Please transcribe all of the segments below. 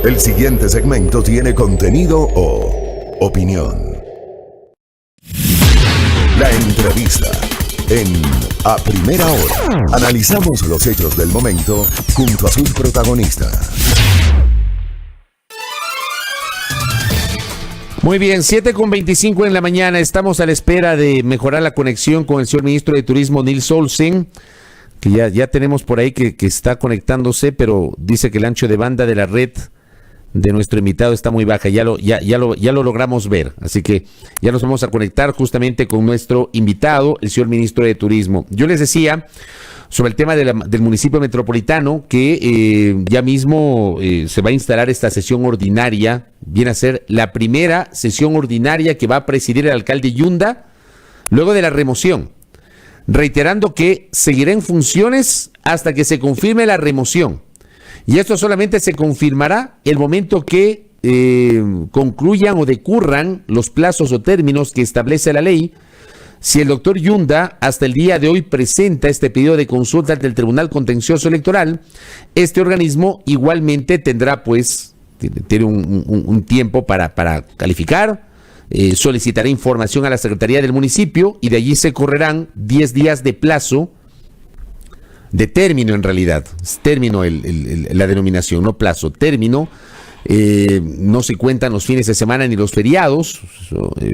El siguiente segmento tiene contenido o opinión. La entrevista en A Primera Hora. Analizamos los hechos del momento junto a sus protagonistas. Muy bien, 7:25 en la mañana. Estamos a la espera de mejorar la conexión con el señor ministro de Turismo, Nils Olsen, que ya tenemos por ahí que está conectándose, pero dice que el ancho de banda de la red de nuestro invitado está muy baja. Ya lo logramos ver, así que ya nos vamos a conectar justamente con nuestro invitado, el señor ministro de Turismo. Yo les decía sobre el tema del municipio metropolitano que ya mismo se va a instalar esta sesión ordinaria. Viene a ser la primera sesión ordinaria que va a presidir el alcalde Yunda luego de la remoción, reiterando que seguirá en funciones hasta que se confirme la remoción. Y esto solamente se confirmará el momento que concluyan o decurran los plazos o términos que establece la ley. Si el doctor Yunda hasta el día de hoy presenta este pedido de consulta ante el Tribunal Contencioso Electoral, este organismo igualmente tendrá tiene un tiempo para calificar, solicitará información a la Secretaría del municipio y de allí se correrán 10 días de plazo, de término en realidad, es término la denominación, no plazo, término. No se cuentan los fines de semana ni los feriados,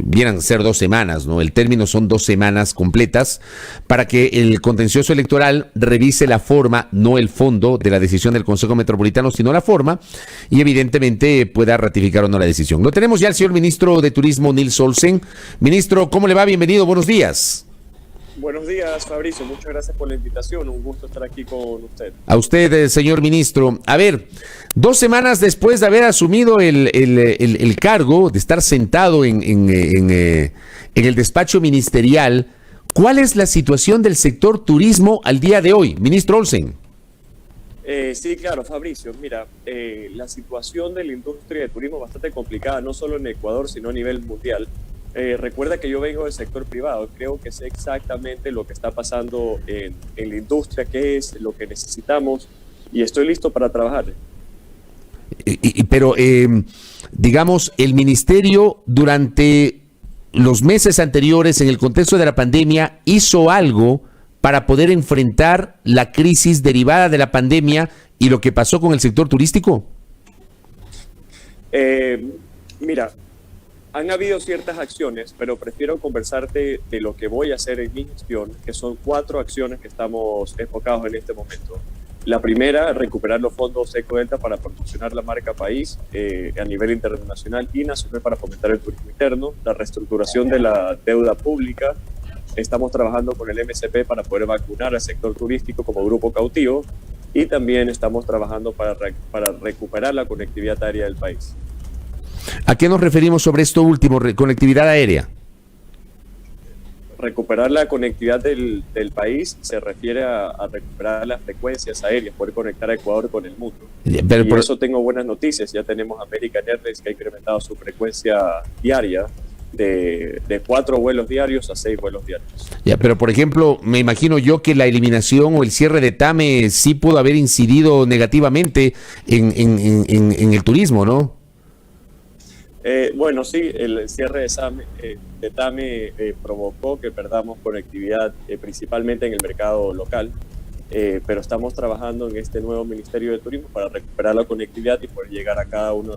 vienen a ser 2 semanas, ¿no? El término son 2 semanas completas para que el contencioso electoral revise la forma, no el fondo de la decisión del Consejo Metropolitano, sino la forma, y evidentemente pueda ratificar o no la decisión. Lo tenemos ya al señor ministro de Turismo, Nils Olsen. Ministro, ¿cómo le va? Bienvenido, buenos días. Buenos días, Fabricio. Muchas gracias por la invitación. Un gusto estar aquí con usted. A usted, señor ministro. A ver, 2 semanas después de haber asumido el cargo, de estar sentado en el despacho ministerial, ¿cuál es la situación del sector turismo al día de hoy, ministro Olsen? Sí, claro, Fabricio. Mira, la situación de la industria de turismo es bastante complicada, no solo en Ecuador, sino a nivel mundial. Recuerda que yo vengo del sector privado, creo que sé exactamente lo que está pasando en la industria, qué es lo que necesitamos y estoy listo para trabajar. Pero, digamos, el ministerio durante los meses anteriores, en el contexto de la pandemia, ¿hizo algo para poder enfrentar la crisis derivada de la pandemia y lo que pasó con el sector turístico? Mira, han habido ciertas acciones, pero prefiero conversarte de lo que voy a hacer en mi gestión, que son 4 acciones que estamos enfocados en este momento. La primera, recuperar los fondos Ecodelta para promocionar la marca país a nivel internacional y nacional para fomentar el turismo interno. La reestructuración de la deuda pública. Estamos trabajando con el MSP para poder vacunar al sector turístico como grupo cautivo y también estamos trabajando para recuperar la conectividad aérea del país. ¿A qué nos referimos sobre esto último, conectividad aérea? Recuperar la conectividad del país se refiere a recuperar las frecuencias aéreas, poder conectar a Ecuador con el mundo. Pero por eso tengo buenas noticias. Ya tenemos American Airlines que ha incrementado su frecuencia diaria de 4 vuelos diarios a 6 vuelos diarios. Ya, pero por ejemplo, me imagino yo que la eliminación o el cierre de TAME sí pudo haber incidido negativamente en el turismo, ¿no? Bueno, sí, el cierre de TAME provocó que perdamos conectividad principalmente en el mercado local, pero estamos trabajando en este nuevo Ministerio de Turismo para recuperar la conectividad y poder llegar a cada uno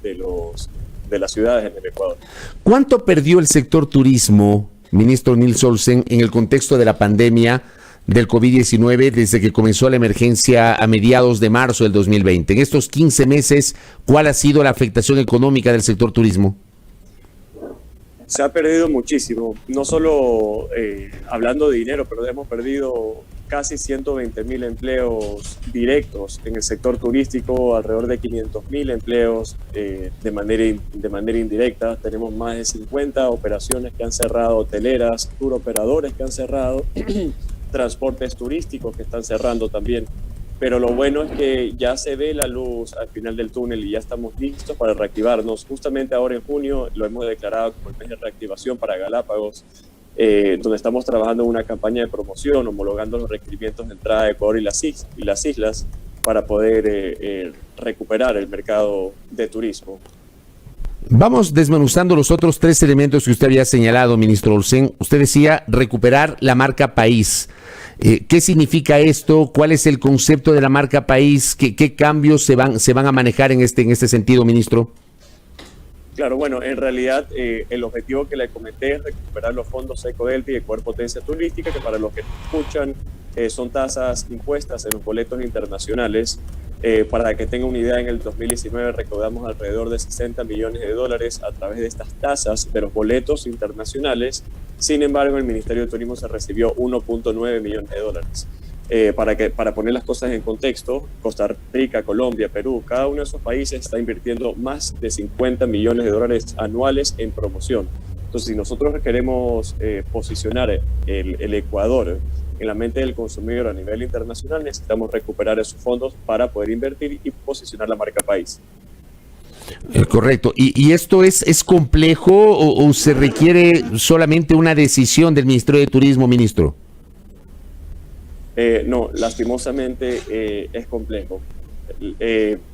de las ciudades en el Ecuador. ¿Cuánto perdió el sector turismo, ministro Nils Olsen, en el contexto de la pandemia del COVID-19 desde que comenzó la emergencia a mediados de marzo del 2020? En estos 15 meses, ¿cuál ha sido la afectación económica del sector turismo? Se ha perdido muchísimo, no solo hablando de dinero, pero hemos perdido casi 120.000 empleos directos en el sector turístico, alrededor de 500.000 empleos de manera indirecta. Tenemos más de 50 operaciones que han cerrado, hoteleras, tour operadores que han cerrado, transportes turísticos que están cerrando también. Pero lo bueno es que ya se ve la luz al final del túnel y ya estamos listos para reactivarnos. Justamente ahora en junio lo hemos declarado como el mes de reactivación para Galápagos, donde estamos trabajando en una campaña de promoción, homologando los requerimientos de entrada de Ecuador y las islas para poder recuperar el mercado de turismo. Vamos desmenuzando los otros 3 elementos que usted había señalado, ministro Olsen. Usted decía recuperar la marca país. ¿Qué significa esto? ¿Cuál es el concepto de la marca país? ¿Qué cambios se van a manejar en este sentido, ministro? Claro, bueno, en realidad el objetivo que le comenté es recuperar los fondos Ecodelta y Ecopotencia Turística, que para los que escuchan son tasas impuestas en los boletos internacionales. Para que tenga una idea, en el 2019 recaudamos alrededor de 60 millones de dólares a través de estas tasas de los boletos internacionales. Sin embargo, el Ministerio de Turismo se recibió 1.9 millones de dólares. Para poner las cosas en contexto, Costa Rica, Colombia, Perú, cada uno de esos países está invirtiendo más de 50 millones de dólares anuales en promoción. Entonces, si nosotros queremos posicionar el Ecuador en la mente del consumidor a nivel internacional, necesitamos recuperar esos fondos para poder invertir y posicionar la marca país. Correcto. ¿Y esto es complejo o se requiere solamente una decisión del Ministerio de Turismo, ministro? No, lastimosamente es complejo.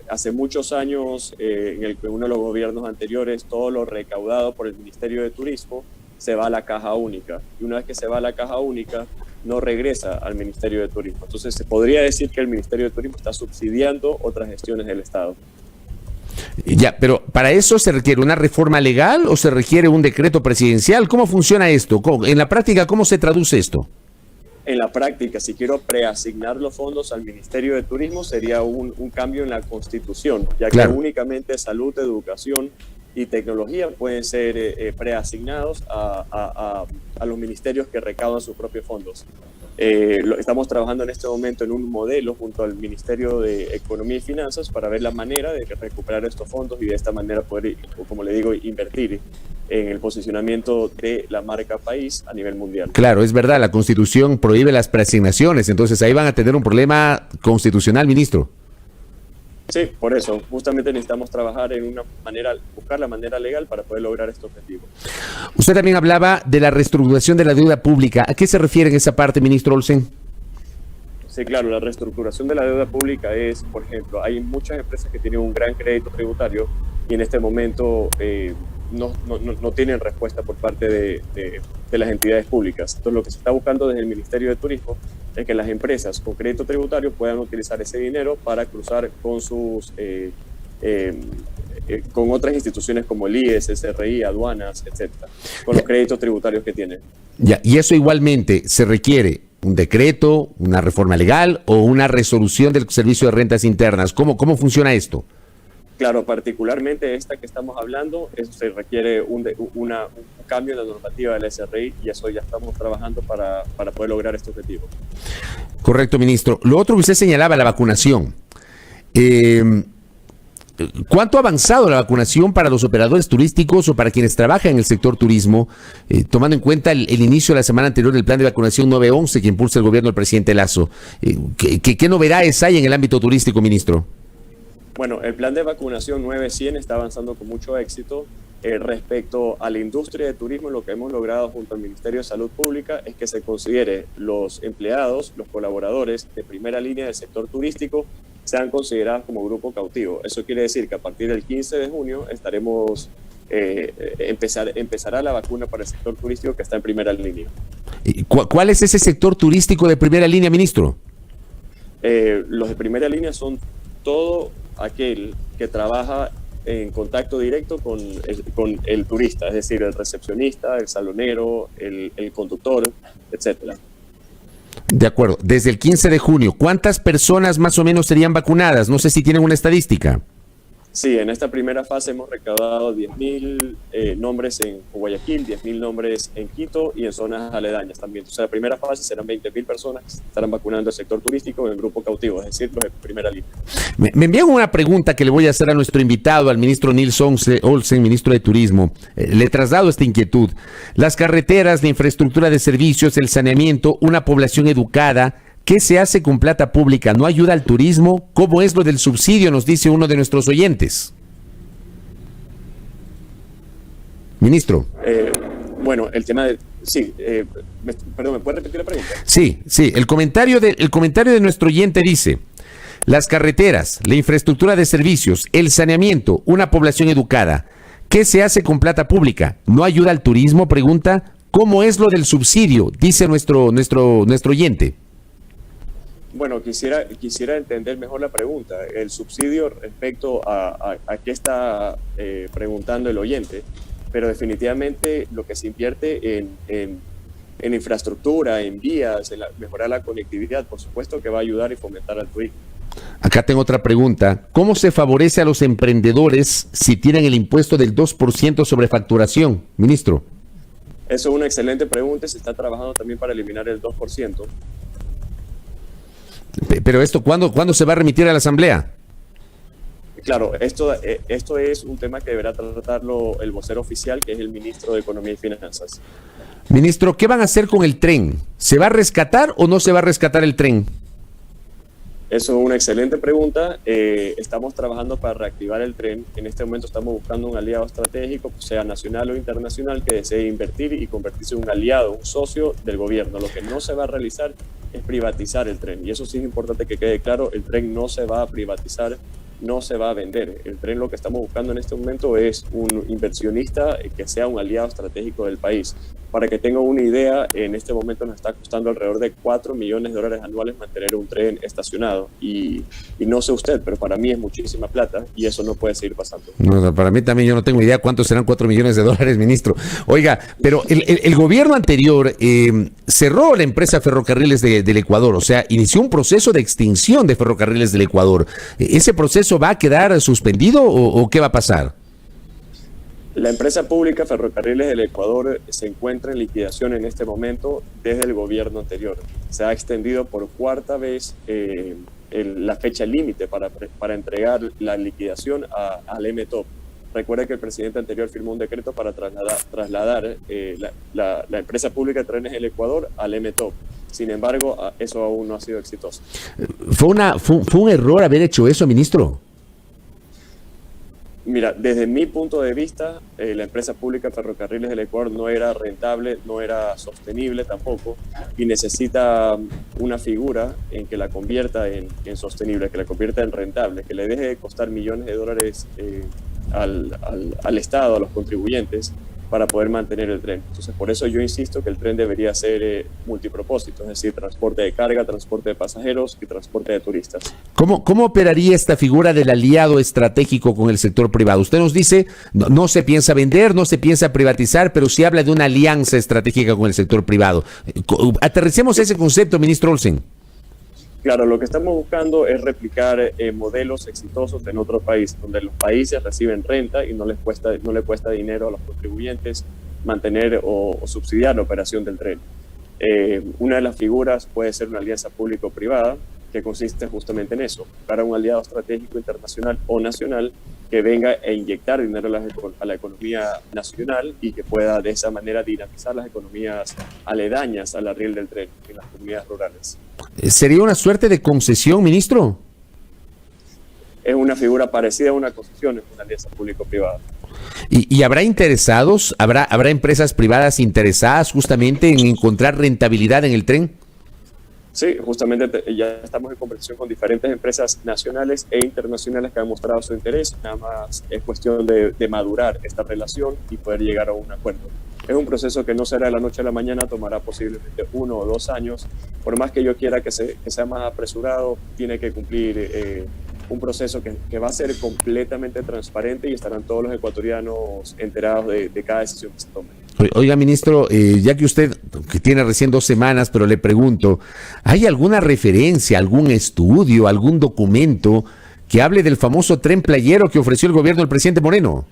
Hace muchos años, en uno de los gobiernos anteriores, todo lo recaudado por el Ministerio de Turismo se va a la caja única. Y una vez que se va a la caja única, no regresa al Ministerio de Turismo. Entonces se podría decir que el Ministerio de Turismo está subsidiando otras gestiones del Estado. Ya, pero ¿para eso se requiere una reforma legal o se requiere un decreto presidencial? ¿Cómo funciona esto? En la práctica, ¿cómo se traduce esto? En la práctica, si quiero preasignar los fondos al Ministerio de Turismo, sería un cambio en la Constitución, ya que únicamente salud, educación y tecnología pueden ser preasignados a los ministerios que recaudan sus propios fondos. Estamos trabajando en este momento en un modelo junto al Ministerio de Economía y Finanzas para ver la manera de recuperar estos fondos y de esta manera poder, como le digo, invertir en el posicionamiento de la marca país a nivel mundial. Claro, es verdad, la Constitución prohíbe las preasignaciones, entonces ahí van a tener un problema constitucional, ministro. Sí, por eso, justamente necesitamos trabajar en una manera, buscar la manera legal para poder lograr este objetivo. Usted también hablaba de la reestructuración de la deuda pública. ¿A qué se refiere en esa parte, ministro Olsen? Sí, claro, la reestructuración de la deuda pública es, por ejemplo, hay muchas empresas que tienen un gran crédito tributario y en este momento no tienen respuesta por parte de las entidades públicas. Entonces, lo que se está buscando desde el Ministerio de Turismo es que las empresas con crédito tributario puedan utilizar ese dinero para cruzar con con otras instituciones como el IES, SRI, aduanas, etcétera, con los créditos tributarios que tienen. Ya, y eso igualmente se requiere un decreto, una reforma legal o una resolución del Servicio de Rentas Internas. ¿Cómo funciona esto? Claro, particularmente esta que estamos hablando, eso se requiere un cambio en la normativa del SRI y eso ya estamos trabajando para poder lograr este objetivo. Correcto, ministro. Lo otro que usted señalaba, la vacunación. ¿Cuánto ha avanzado la vacunación para los operadores turísticos o para quienes trabajan en el sector turismo, tomando en cuenta el inicio de la semana anterior del plan de vacunación 911 que impulsa el gobierno del presidente Lasso? ¿Qué novedades hay en el ámbito turístico, ministro? Bueno, el plan de vacunación 900 está avanzando con mucho éxito. Respecto a la industria de turismo, lo que hemos logrado junto al Ministerio de Salud Pública es que se considere los empleados, los colaboradores de primera línea del sector turístico sean considerados como grupo cautivo. Eso quiere decir que a partir del 15 de junio empezará la vacuna para el sector turístico que está en primera línea. ¿Cuál es ese sector turístico de primera línea, ministro? Los de primera línea son todo aquel que trabaja en contacto directo con el turista, es decir, el recepcionista, el salonero, el conductor, etcétera. De acuerdo. Desde el 15 de junio, ¿cuántas personas más o menos serían vacunadas? No sé si tienen una estadística. Sí, en esta primera fase hemos recaudado 10.000 nombres en Guayaquil, 10.000 nombres en Quito y en zonas aledañas también. O sea, la primera fase serán 20.000 personas que estarán vacunando el sector turístico en el grupo cautivo, es decir, los de primera línea. Me envían una pregunta que le voy a hacer a nuestro invitado, al ministro Nils Olsen, ministro de Turismo. Le traslado esta inquietud. Las carreteras, la infraestructura de servicios, el saneamiento, una población educada. ¿Qué se hace con plata pública? ¿No ayuda al turismo? ¿Cómo es lo del subsidio? Nos dice uno de nuestros oyentes. Ministro. Bueno, el tema de... Sí, perdón, ¿me puede repetir la pregunta? Sí. El comentario de nuestro oyente dice: las carreteras, la infraestructura de servicios, el saneamiento, una población educada. ¿Qué se hace con plata pública? ¿No ayuda al turismo? Pregunta. ¿Cómo es lo del subsidio? Dice nuestro oyente. Bueno, quisiera entender mejor la pregunta. El subsidio respecto a qué está preguntando el oyente, pero definitivamente lo que se invierte en infraestructura, en vías, en mejorar la conectividad, por supuesto que va a ayudar y fomentar al turismo. Acá tengo otra pregunta. ¿Cómo se favorece a los emprendedores si tienen el impuesto del 2% sobre facturación, ministro? Eso es una excelente pregunta. Se está trabajando también para eliminar el 2%. Pero esto, ¿cuándo se va a remitir a la Asamblea? Claro, esto es un tema que deberá tratarlo el vocero oficial, que es el ministro de Economía y Finanzas. Ministro, ¿qué van a hacer con el tren? ¿Se va a rescatar o no se va a rescatar el tren? Eso es una excelente pregunta. Estamos trabajando para reactivar el tren. En este momento estamos buscando un aliado estratégico, sea nacional o internacional, que desee invertir y convertirse en un aliado, un socio del gobierno. Lo que no se va a realizar es privatizar el tren. Y eso sí es importante que quede claro, el tren no se va a privatizar, no se va a vender. El tren, lo que estamos buscando en este momento es un inversionista que sea un aliado estratégico del país. Para que tengan una idea, en este momento nos está costando alrededor de $4 millones anuales mantener un tren estacionado. Y no sé usted, pero para mí es muchísima plata y eso no puede seguir pasando. No, para mí también, yo no tengo idea cuántos serán $4 millones, ministro. Oiga, pero el gobierno anterior cerró la empresa Ferrocarriles del Ecuador, o sea, inició un proceso de extinción de Ferrocarriles del Ecuador. ¿Ese proceso va a quedar suspendido o qué va a pasar? La empresa pública Ferrocarriles del Ecuador se encuentra en liquidación en este momento desde el gobierno anterior. Se ha extendido por cuarta vez la fecha límite para entregar la liquidación al MTOP. Recuerda que el presidente anterior firmó un decreto para trasladar la empresa pública de trenes del Ecuador al MTOP. Sin embargo, eso aún no ha sido exitoso. ¿Fue un error haber hecho eso, ministro? Mira, desde mi punto de vista, la empresa pública Ferrocarriles del Ecuador no era rentable, no era sostenible tampoco, y necesita una figura en que la convierta en sostenible, que la convierta en rentable, que le deje de costar millones de dólares al Estado, a los contribuyentes, para poder mantener el tren. Entonces, por eso yo insisto que el tren debería ser multipropósito, es decir, transporte de carga, transporte de pasajeros y transporte de turistas. ¿Cómo operaría esta figura del aliado estratégico con el sector privado? Usted nos dice, no se piensa vender, no se piensa privatizar, pero sí habla de una alianza estratégica con el sector privado. Aterricemos ese concepto, ministro Olsen. Claro, lo que estamos buscando es replicar modelos exitosos en otros países, donde los países reciben renta y no le cuesta dinero a los contribuyentes mantener o subsidiar la operación del tren. Una de las figuras puede ser una alianza público-privada, que consiste justamente en eso, para un aliado estratégico internacional o nacional que venga e inyectar dinero a la economía nacional y que pueda de esa manera dinamizar las economías aledañas a la riel del tren en las comunidades rurales. ¿Sería una suerte de concesión, ministro? Es una figura parecida a una concesión, es una alianza público-privada. ¿Y habrá interesados, habrá empresas privadas interesadas justamente en encontrar rentabilidad en el tren? Sí, justamente ya estamos en conversación con diferentes empresas nacionales e internacionales que han mostrado su interés. Nada más es cuestión de madurar esta relación y poder llegar a un acuerdo. Es un proceso que no será de la noche a la mañana, tomará posiblemente 1 o 2 años. Por más que yo quiera que sea más apresurado, tiene que cumplir un proceso que va a ser completamente transparente y estarán todos los ecuatorianos enterados de cada decisión que se tome. Oiga, ministro, ya que usted, que tiene recién 2 semanas, pero le pregunto, ¿hay alguna referencia, algún estudio, algún documento que hable del famoso tren playero que ofreció el gobierno del presidente Moreno?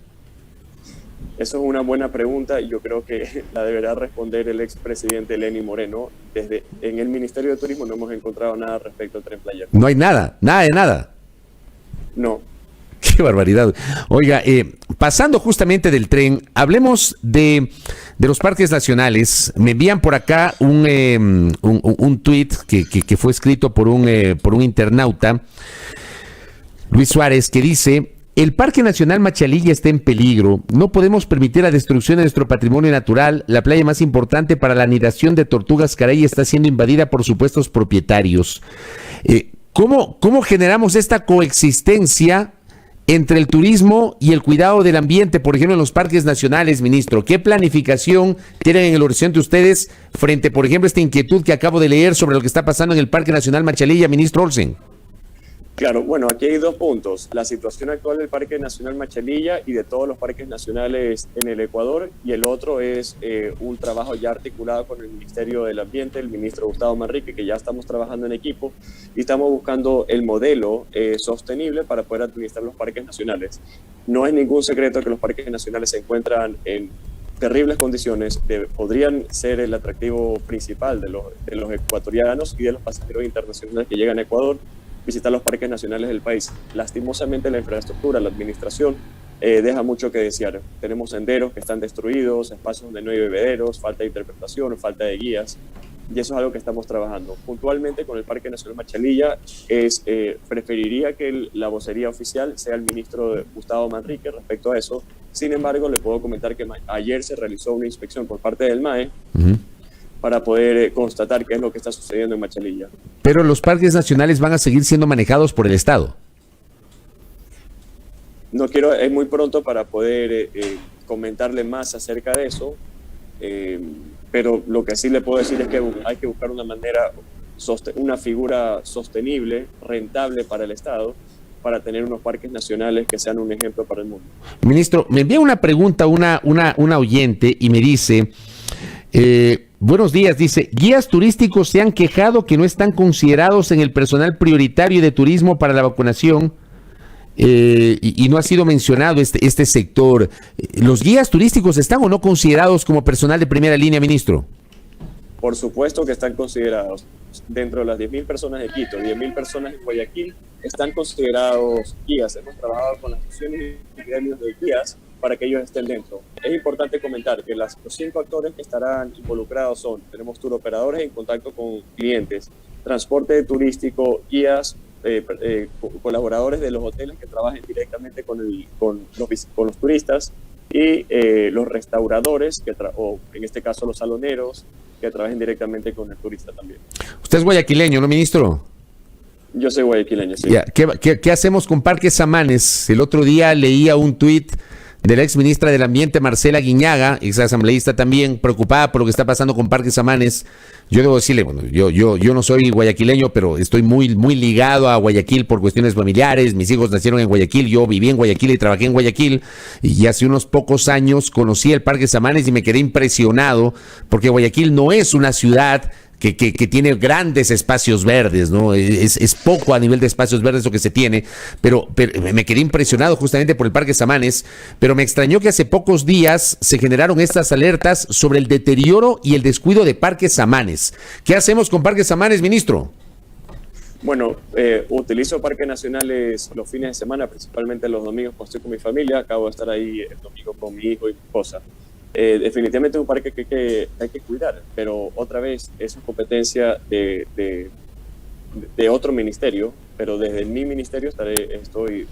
Eso es una buena pregunta y yo creo que la deberá responder el expresidente Lenín Moreno. En el Ministerio de Turismo no hemos encontrado nada respecto al tren playero. No hay nada de nada. No. Qué barbaridad. Oiga, pasando justamente del tren, hablemos de los parques nacionales. Me envían por acá un tuit que fue escrito por un internauta, Luis Suárez, que dice: el Parque Nacional Machalilla está en peligro. No podemos permitir la destrucción de nuestro patrimonio natural. La playa más importante para la anidación de tortugas carey está siendo invadida por supuestos propietarios. ¿Cómo generamos esta coexistencia entre el turismo y el cuidado del ambiente, por ejemplo, en los parques nacionales, ministro? ¿Qué planificación tienen en el horizonte ustedes frente, por ejemplo, a esta inquietud que acabo de leer sobre lo que está pasando en el Parque Nacional Machalilla, ministro Olsen? Claro, bueno, aquí hay dos puntos. La situación actual del Parque Nacional Machalilla y de todos los parques nacionales en el Ecuador, y el otro es un trabajo ya articulado con el Ministerio del Ambiente, el ministro Gustavo Manrique, que ya estamos trabajando en equipo y estamos buscando el modelo sostenible para poder administrar los parques nacionales. No es ningún secreto que los parques nacionales se encuentran en terribles condiciones, podrían ser el atractivo principal de los ecuatorianos y de los pasajeros internacionales que llegan a Ecuador visitar los parques nacionales del país. Lastimosamente la infraestructura, la administración deja mucho que desear. Tenemos senderos que están destruidos, espacios donde no hay bebederos, falta de interpretación, falta de guías, y eso es algo que estamos trabajando. Puntualmente con el Parque Nacional Machalilla preferiría que la vocería oficial sea el ministro Gustavo Manrique respecto a eso. Sin embargo, le puedo comentar que ayer se realizó una inspección por parte del MAE para poder constatar qué es lo que está sucediendo en Machalilla. Pero los parques nacionales van a seguir siendo manejados por el Estado. No quiero, es muy pronto para poder comentarle más acerca de eso, pero lo que sí le puedo decir es que hay que buscar una figura sostenible, rentable para el Estado, para tener unos parques nacionales que sean un ejemplo para el mundo. Ministro, me envía una pregunta una oyente y me dice... buenos días, dice, guías turísticos se han quejado que no están considerados en el personal prioritario de turismo para la vacunación y no ha sido mencionado este sector. ¿Los guías turísticos están o no considerados como personal de primera línea, ministro? Por supuesto que están considerados. Dentro de las 10.000 personas de Quito, 10.000 personas en Guayaquil, están considerados guías. Hemos trabajado con las asociaciones y gremios de guías para que ellos estén dentro. Es importante comentar que los 5 actores que estarán involucrados tenemos tour operadores en contacto con clientes, transporte turístico, guías, colaboradores de los hoteles que trabajen directamente con los turistas y los restauradores, o en este caso los saloneros, que trabajen directamente con el turista también. Usted es guayaquileño, ¿no, ministro? Yo soy guayaquileño, sí. ¿Qué hacemos con Parques Samanes? El otro día leía un tuit de la ex ministra del Ambiente, Marcela Guiñaga, ex asambleísta también, preocupada por lo que está pasando con Parques Samanes. Yo debo decirle, bueno, yo no soy guayaquileño, pero estoy muy ligado a Guayaquil por cuestiones familiares. Mis hijos nacieron en Guayaquil, yo viví en Guayaquil y trabajé en Guayaquil, y hace unos pocos años conocí el Parque Samanes y me quedé impresionado, porque Guayaquil no es una ciudad que tiene grandes espacios verdes, ¿no? Es poco a nivel de espacios verdes lo que se tiene, pero me quedé impresionado justamente por el Parque Samanes, pero me extrañó que hace pocos días se generaron estas alertas sobre el deterioro y el descuido de Parques Samanes. ¿Qué hacemos con Parques Samanes, ministro? Bueno, utilizo parques nacionales los fines de semana, principalmente los domingos cuando estoy con mi familia. Acabo de estar ahí el domingo con mi hijo y mi esposa. Definitivamente es un parque que hay que cuidar, pero otra vez eso es competencia de otro ministerio, pero desde mi ministerio estoy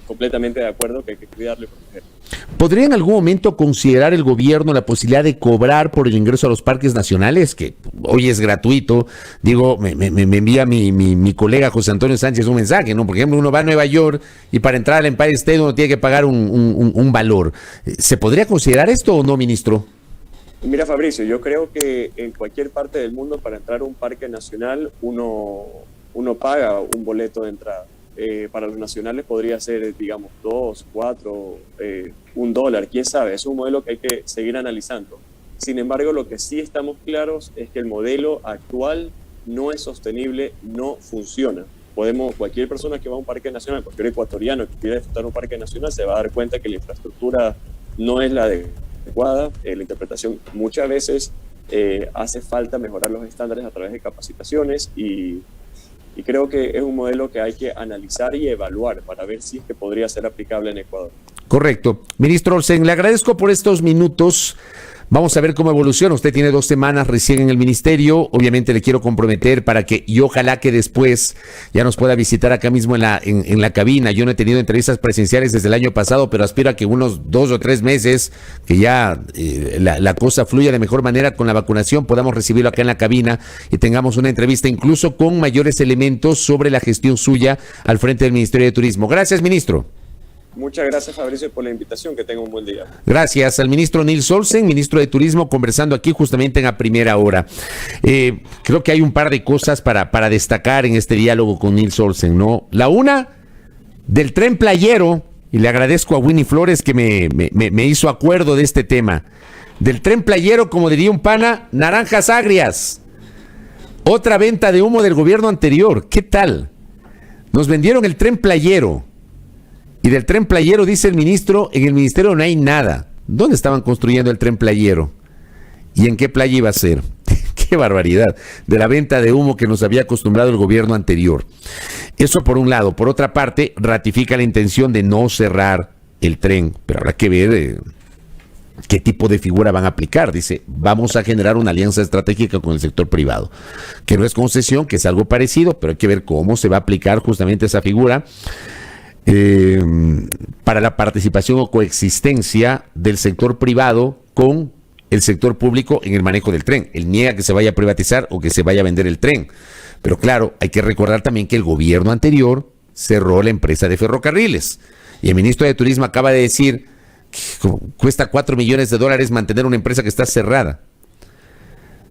completamente de acuerdo que hay que cuidarlo y protegerlo. ¿Podría en algún momento considerar el gobierno la posibilidad de cobrar por el ingreso a los parques nacionales, que hoy es gratuito? Digo, me envía mi colega José Antonio Sánchez un mensaje, ¿no? Por ejemplo, uno va a Nueva York y para entrar al Empire State uno tiene que pagar un valor. ¿Se podría considerar esto o no, ministro? Mira, Fabricio, yo creo que en cualquier parte del mundo para entrar a un parque nacional uno paga un boleto de entrada. Para los nacionales podría ser, digamos, 2, 4, $1, quién sabe. Es un modelo que hay que seguir analizando. Sin embargo, lo que sí estamos claros es que el modelo actual no es sostenible, no funciona. Cualquier persona que va a un parque nacional, cualquier ecuatoriano que quiera disfrutar un parque nacional, se va a dar cuenta que la infraestructura no es la adecuada. La interpretación muchas veces hace falta mejorar los estándares a través de capacitaciones y creo que es un modelo que hay que analizar y evaluar para ver si es que podría ser aplicable en Ecuador. Correcto. Ministro Olsen, le agradezco por estos minutos. Vamos a ver cómo evoluciona. Usted tiene 2 semanas recién en el ministerio. Obviamente le quiero comprometer para que, y ojalá que después ya nos pueda visitar acá mismo en la cabina. Yo no he tenido entrevistas presenciales desde el año pasado, pero aspiro a que unos 2 o 3 meses, que ya la cosa fluya de mejor manera con la vacunación, podamos recibirlo acá en la cabina y tengamos una entrevista incluso con mayores elementos sobre la gestión suya al frente del Ministerio de Turismo. Gracias, ministro. Muchas gracias, Fabricio, por la invitación. Que tenga un buen día. Gracias al ministro Nils Olsen, ministro de Turismo, conversando aquí justamente en A Primera Hora. Creo que hay un par de cosas para destacar en este diálogo con Nils Olsen, ¿no? La una, del tren playero, y le agradezco a Winnie Flores que me hizo acuerdo de este tema. Del tren playero, como diría un pana, naranjas agrias. Otra venta de humo del gobierno anterior. ¿Qué tal? Nos vendieron el tren playero. Y del tren playero, dice el ministro, en el ministerio no hay nada. ¿Dónde estaban construyendo el tren playero? ¿Y en qué playa iba a ser? ¡Qué barbaridad! De la venta de humo que nos había acostumbrado el gobierno anterior. Eso por un lado. Por otra parte, ratifica la intención de no cerrar el tren. Pero habrá que ver qué tipo de figura van a aplicar. Dice, vamos a generar una alianza estratégica con el sector privado. Que no es concesión, que es algo parecido, pero hay que ver cómo se va a aplicar justamente esa figura. Para la participación o coexistencia del sector privado con el sector público en el manejo del tren. Él niega que se vaya a privatizar o que se vaya a vender el tren. Pero claro, hay que recordar también que el gobierno anterior cerró la empresa de ferrocarriles. Y el ministro de Turismo acaba de decir que cuesta $4 millones mantener una empresa que está cerrada.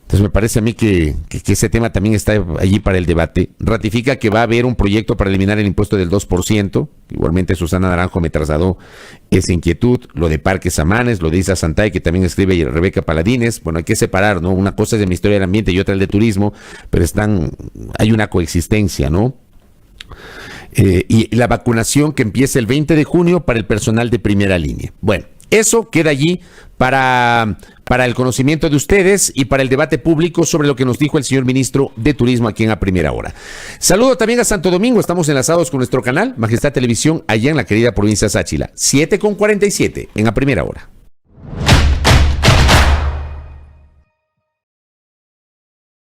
Entonces me parece a mí que ese tema también está allí para el debate. Ratifica que va a haber un proyecto para eliminar el impuesto del 2%. Igualmente Susana Naranjo me trasladó esa inquietud. Lo de Parques Amanes, lo de Isa Santay, que también escribe Rebeca Paladines. Bueno, hay que separar, ¿no? Una cosa es el Ministerio del Ambiente y otra el de Turismo, pero hay una coexistencia, ¿no? Y la vacunación que empieza el 20 de junio para el personal de primera línea. Bueno, eso queda allí para el conocimiento de ustedes y para el debate público sobre lo que nos dijo el señor ministro de Turismo aquí en A Primera Hora. Saludo también a Santo Domingo, estamos enlazados con nuestro canal Majestad Televisión allá en la querida provincia de Sáchila. 7:47 en A Primera Hora.